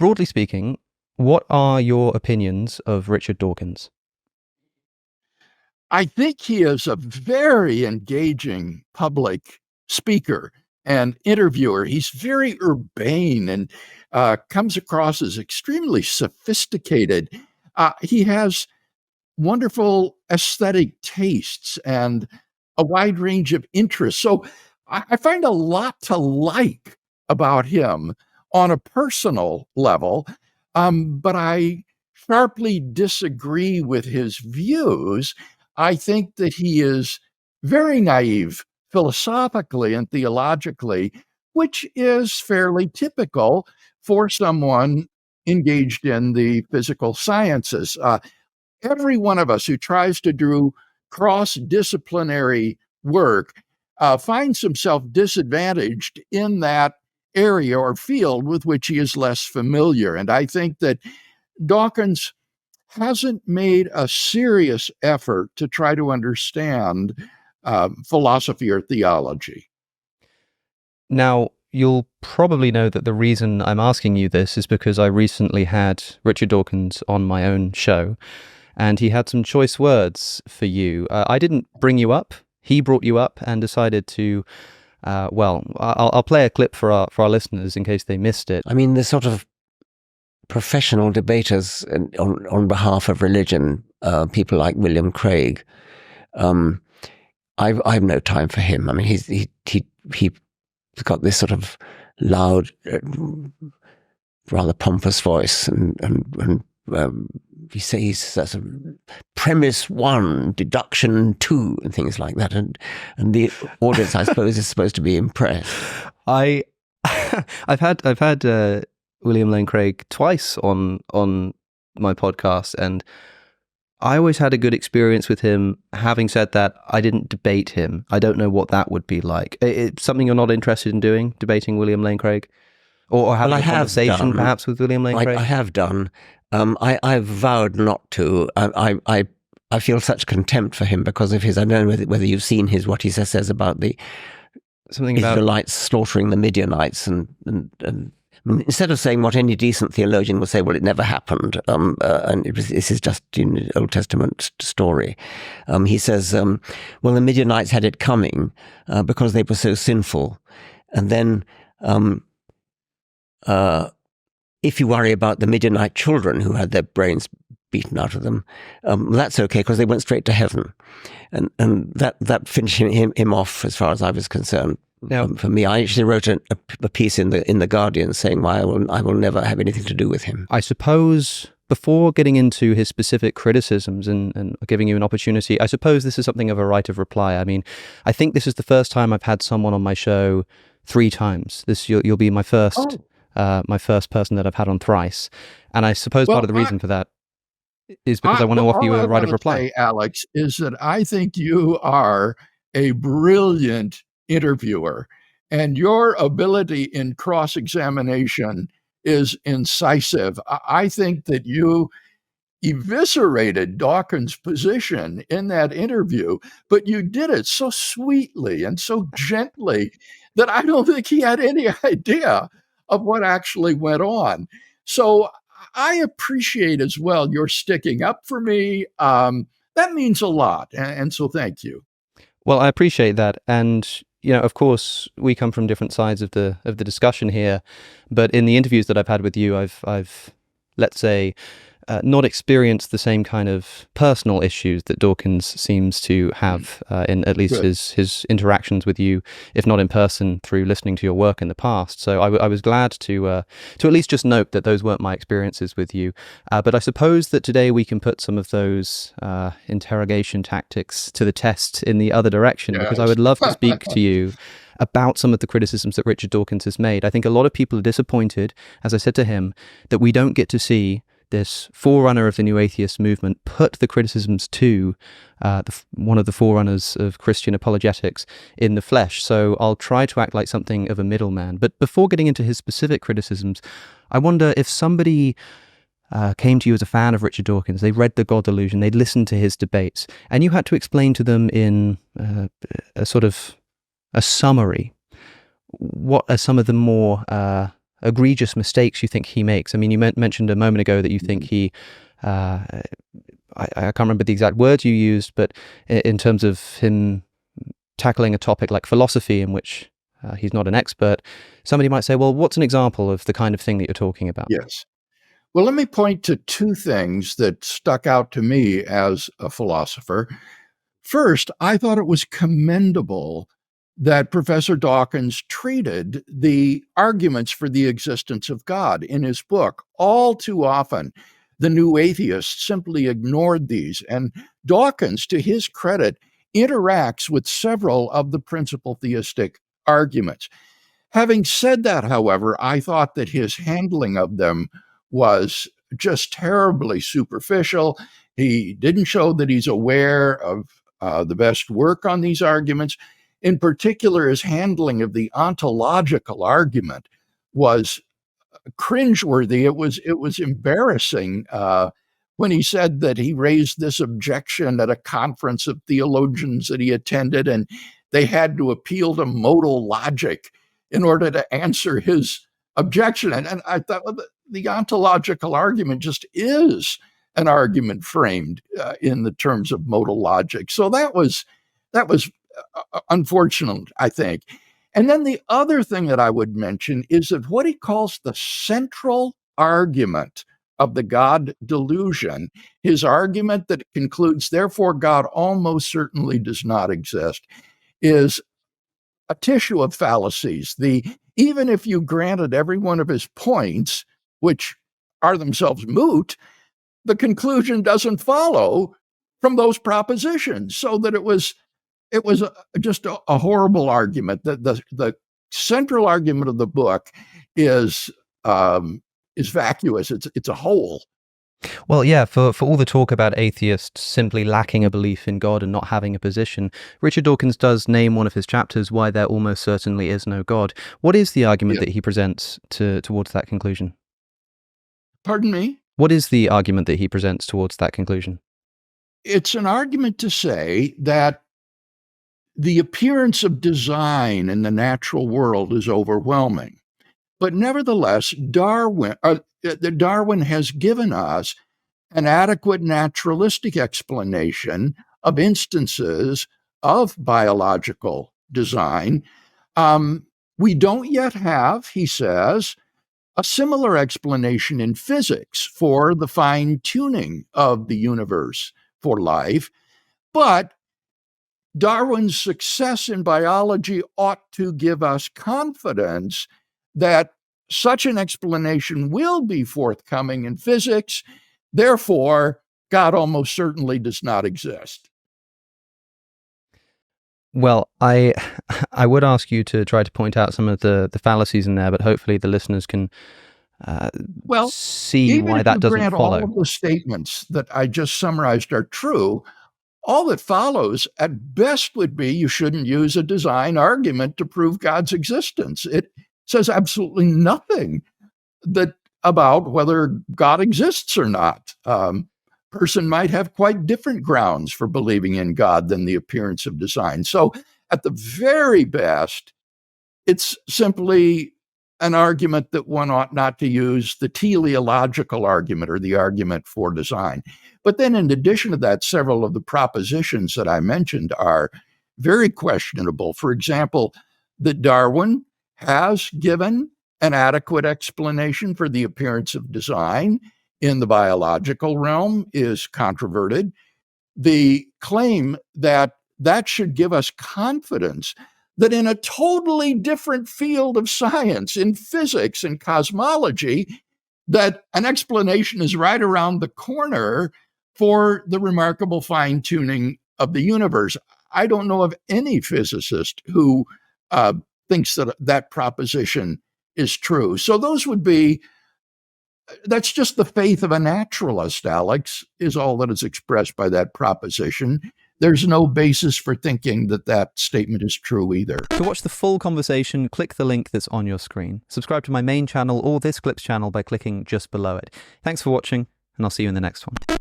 broadly speaking, what are your opinions of Richard Dawkins? I think he is a very engaging public speaker and interviewer. He's very urbane and comes across as extremely sophisticated. He has wonderful aesthetic tastes and a wide range of interests. So I find a lot to like about him on a personal level, but I sharply disagree with his views. I think that he is very naive philosophically and theologically, which is fairly typical for someone engaged in the physical sciences. Every one of us who tries to do cross-disciplinary work finds himself disadvantaged in that area or field with which he is less familiar. And I think that Dawkins hasn't made a serious effort to try to understand philosophy or theology. Now, you'll probably know that the reason I'm asking you this is because I recently had Richard Dawkins on my own show, and he had some choice words for you. I didn't bring you up. He brought you up and decided to, I'll play a clip for our listeners in case they missed it. I mean, the sort of professional debaters on behalf of religion, people like William Craig, I've no time for him. I mean, he's got this sort of loud, rather pompous voice, and he says that's a premise 1, deduction 2, and things like that, and the audience, I suppose, is supposed to be impressed. I've had William Lane Craig twice on my podcast, and I always had a good experience with him. Having said that, I didn't debate him. I don't know what that would be like. It's something you're not interested in doing, debating William Lane Craig? Or having a conversation perhaps with William Lane Craig? I have done. I've vowed not to. I feel such contempt for him because of his, I don't know whether you've seen what he says about the Israelites slaughtering the Midianites, and instead of saying what any decent theologian would say, well, it never happened, and this is just an Old Testament story. He says, well, the Midianites had it coming because they were so sinful. And then if you worry about the Midianite children who had their brains beaten out of them, that's okay because they went straight to heaven. And that finished him off as far as I was concerned. Now, for me, I actually wrote a piece in the Guardian saying, well, I will never have anything to do with him. I suppose before getting into his specific criticisms and giving you an opportunity, I suppose this is something of a right of reply. I mean, I think this is the first time I've had someone on my show 3 times. You'll be my first person that I've had on thrice. And I suppose part of the reason for that is because I want to offer you a right of reply. Say, Alex, is that I think you are a brilliant interviewer, and your ability in cross-examination is incisive. I think that you eviscerated Dawkins' position in that interview, but you did it so sweetly and so gently that I don't think he had any idea of what actually went on. So I appreciate as well your sticking up for me. That means a lot, and so thank you. Well, I appreciate that, and of course, we come from different sides of the discussion here, but in the interviews that I've had with you, I've let's say, not experienced the same kind of personal issues that Dawkins seems to have in at least his interactions with you, if not in person, through listening to your work in the past. So I was glad to at least just note that those weren't my experiences with you. But I suppose that today we can put some of those interrogation tactics to the test in the other direction, because I would love to speak to you about some of the criticisms that Richard Dawkins has made. I think a lot of people are disappointed, as I said to him, that we don't get to see this forerunner of the New Atheist movement put the criticisms to one of the forerunners of Christian apologetics in the flesh. So I'll try to act like something of a middleman. But before getting into his specific criticisms, I wonder if somebody came to you as a fan of Richard Dawkins, they read The God Delusion, they'd listened to his debates, and you had to explain to them in a sort of a summary what are some of the more egregious mistakes you think he makes? I mean, you mentioned a moment ago that you think he, I can't remember the exact words you used, but in terms of him tackling a topic like philosophy in which he's not an expert, somebody might say, well, what's an example of the kind of thing that you're talking about? Yes. Well, let me point to two things that stuck out to me as a philosopher. First, I thought it was commendable that Professor Dawkins treated the arguments for the existence of God in his book. All too often, the new atheists simply ignored these, and Dawkins, to his credit, interacts with several of the principal theistic arguments. Having said that, however, I thought that his handling of them was just terribly superficial. He didn't show that he's aware of the best work on these arguments. In particular, his handling of the ontological argument was cringeworthy. It was embarrassing when he said that he raised this objection at a conference of theologians that he attended, and they had to appeal to modal logic in order to answer his objection. And I thought, well, the ontological argument just is an argument framed in the terms of modal logic. So that was unfortunate, I think. And then the other thing that I would mention is that what he calls the central argument of the God delusion, his argument that concludes, therefore, God almost certainly does not exist, is a tissue of fallacies. Even if you granted every one of his points, which are themselves moot, the conclusion doesn't follow from those propositions. So that it was just a horrible argument. The central argument of the book is vacuous. It's a hole. Well, yeah, for all the talk about atheists simply lacking a belief in God and not having a position, Richard Dawkins does name one of his chapters why there almost certainly is no God. What is the argument that he presents towards that conclusion? Pardon me? What is the argument that he presents towards that conclusion? It's an argument to say that the appearance of design in the natural world is overwhelming. But nevertheless, Darwin has given us an adequate naturalistic explanation of instances of biological design. We don't yet have, he says, a similar explanation in physics for the fine-tuning of the universe for life, but Darwin's success in biology ought to give us confidence that such an explanation will be forthcoming in physics. Therefore, God almost certainly does not exist. Well, I would ask you to try to point out some of the fallacies in there, but hopefully the listeners can see why that doesn't follow. All of the statements that I just summarized are true. All that follows at best would be you shouldn't use a design argument to prove God's existence. It says absolutely nothing about whether God exists or not. Person might have quite different grounds for believing in God than the appearance of design. So at the very best, it's simply an argument that one ought not to use, the teleological argument or the argument for design. But then in addition to that, several of the propositions that I mentioned are very questionable. For example, that Darwin has given an adequate explanation for the appearance of design in the biological realm is controverted. The claim that should give us confidence that in a totally different field of science, in physics and cosmology, that an explanation is right around the corner for the remarkable fine-tuning of the universe. I don't know of any physicist who thinks that proposition is true. So that's just the faith of a naturalist, Alex, is all that is expressed by that proposition. There's no basis for thinking that statement is true either. To watch the full conversation, click the link that's on your screen. Subscribe to my main channel or this clip's channel by clicking just below it. Thanks for watching, and I'll see you in the next one.